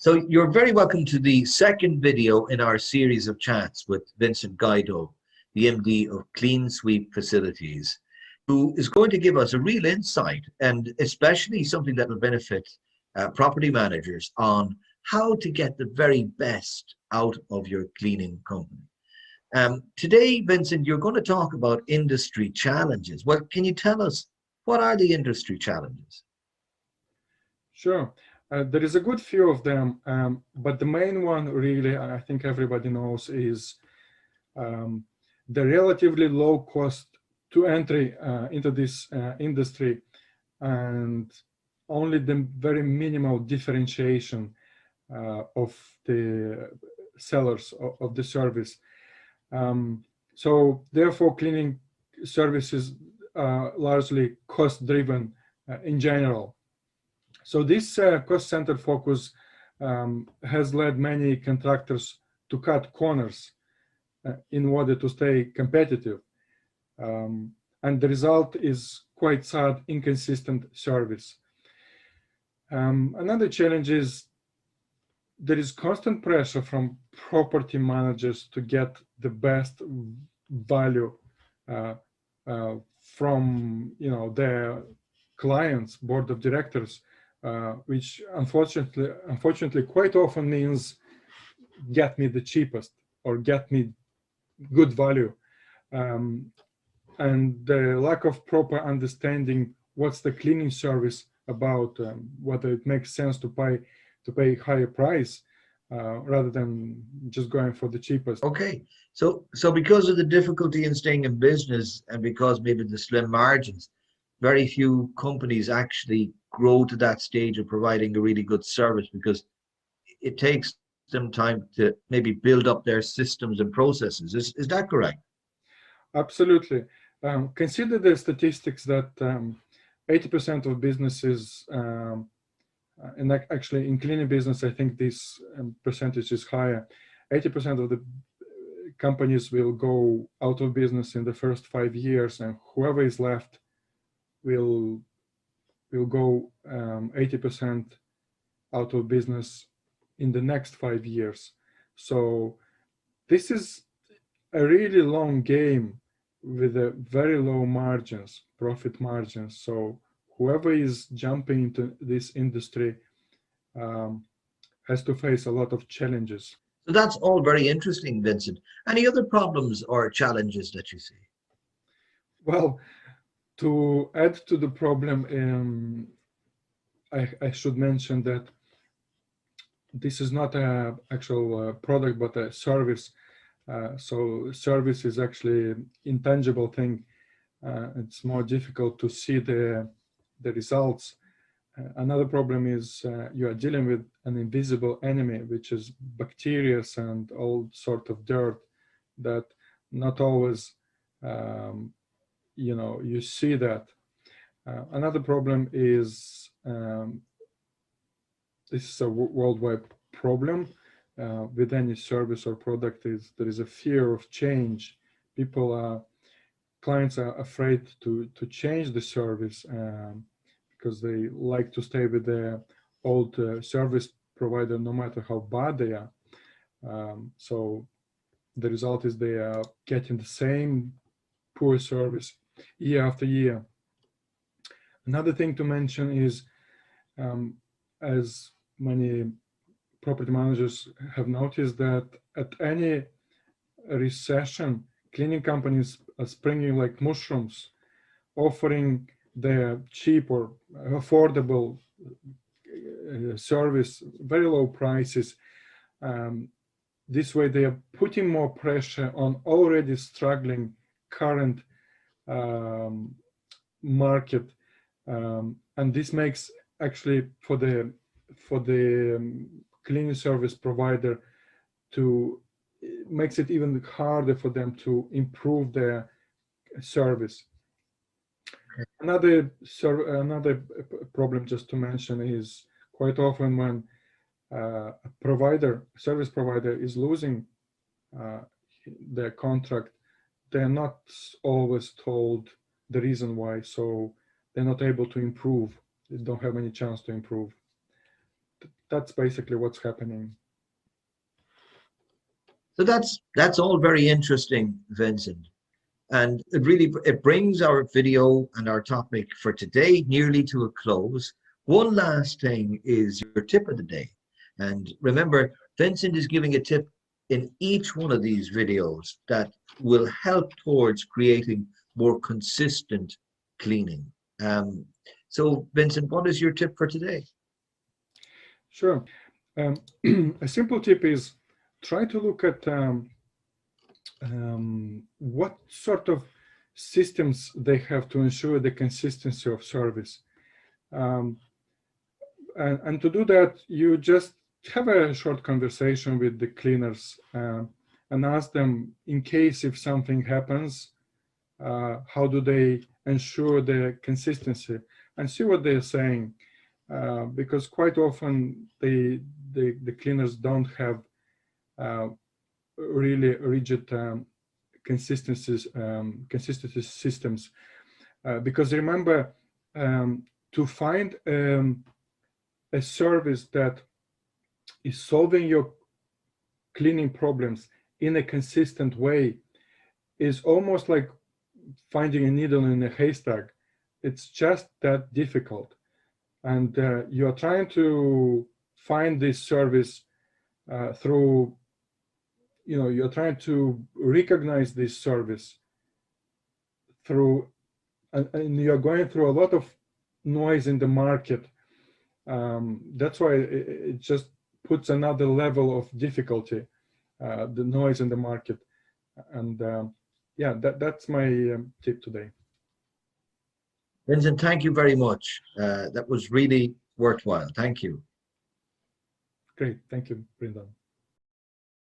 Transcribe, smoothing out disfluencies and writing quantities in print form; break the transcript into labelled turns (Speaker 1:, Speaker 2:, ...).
Speaker 1: So you're very welcome to the second video in our series of chats with Vincent Gaidau, the MD of Clean Sweep Facilities, who is going to give us a real insight and especially something that will benefit property managers on how to get the very best out of your cleaning company. Today, Vincent, you're going to talk about industry challenges. Well, can you tell us what are the industry challenges?
Speaker 2: Sure. There is a good few of them, but the main one really, I think everybody knows, is the relatively low cost to entry into this industry and only the very minimal differentiation of the sellers of the service. So therefore, cleaning services are largely cost-driven in general. So this cost-centered focus has led many contractors to cut corners in order to stay competitive. And the result is quite sad, inconsistent service. Another challenge is there is constant pressure from property managers to get the best value from their clients, board of directors, which unfortunately quite often means get me the cheapest or get me good value. And the lack of proper understanding what's the cleaning service about, whether it makes sense to pay higher price rather than just going for the cheapest.
Speaker 1: Okay, so because of the difficulty in staying in business and because maybe the slim margins, very few companies actually grow to that stage of providing a really good service because it takes them time to maybe build up their systems and processes. Is that correct?
Speaker 2: Absolutely. Consider the statistics that 80% of businesses, and actually in cleaning business, I think this percentage is higher. 80% of the companies will go out of business in the first 5 years, and whoever is left will go 80% out of business in the next 5 years. So this is a really long game with a very low margins, profit margins. So whoever is jumping into this industry has to face a lot of challenges.
Speaker 1: So that's all very interesting, Vincent. Any other problems or challenges that you see?
Speaker 2: Well, to add to the problem, I should mention that this is not an actual product, but a service. So service is actually intangible thing. It's more difficult to see the results. Another problem is you are dealing with an invisible enemy, which is bacteria and all sort of dirt that not always, you see that. Another problem is this is a worldwide problem with any service or product. Is there is a fear of change. Clients are afraid to change the service because they like to stay with their old service provider no matter how bad they are. So the result is they are getting the same poor service year after year. Another thing to mention is, as many property managers have noticed, that at any recession, cleaning companies are springing like mushrooms, offering their cheap or affordable service, very low prices. This way they are putting more pressure on already struggling current market, and this makes actually for the cleaning service provider makes it even harder for them to improve their service. Another problem just to mention is quite often when a service provider is losing their contract, they're not always told the reason why, so they're not able to improve. They don't have any chance to improve. that's basically what's happening.
Speaker 1: So that's all very interesting, Vincent. And it brings our video and our topic for today nearly to a close. One last thing is your tip of the day. And remember, Vincent is giving a tip in each one of these videos that will help towards creating more consistent cleaning. So Vincent, what is your tip for today?
Speaker 2: Sure. A simple tip is try to look at what sort of systems they have to ensure the consistency of service. And to do that, you just have a short conversation with the cleaners and ask them, in case if something happens, how do they ensure the consistency, and see what they're saying. Because quite often the cleaners don't have really rigid consistency systems. Because remember, to find a service that is solving your cleaning problems in a consistent way is almost like finding a needle in a haystack. It's just that difficult. And you're trying to find this service through, you're trying to recognize this service through, and you're going through a lot of noise in the market. That's why it just puts another level of difficulty, the noise in the market. And yeah, that's my tip today.
Speaker 1: Vincent, thank you very much. That was really worthwhile. Thank you.
Speaker 2: Great. Thank you, Brendan.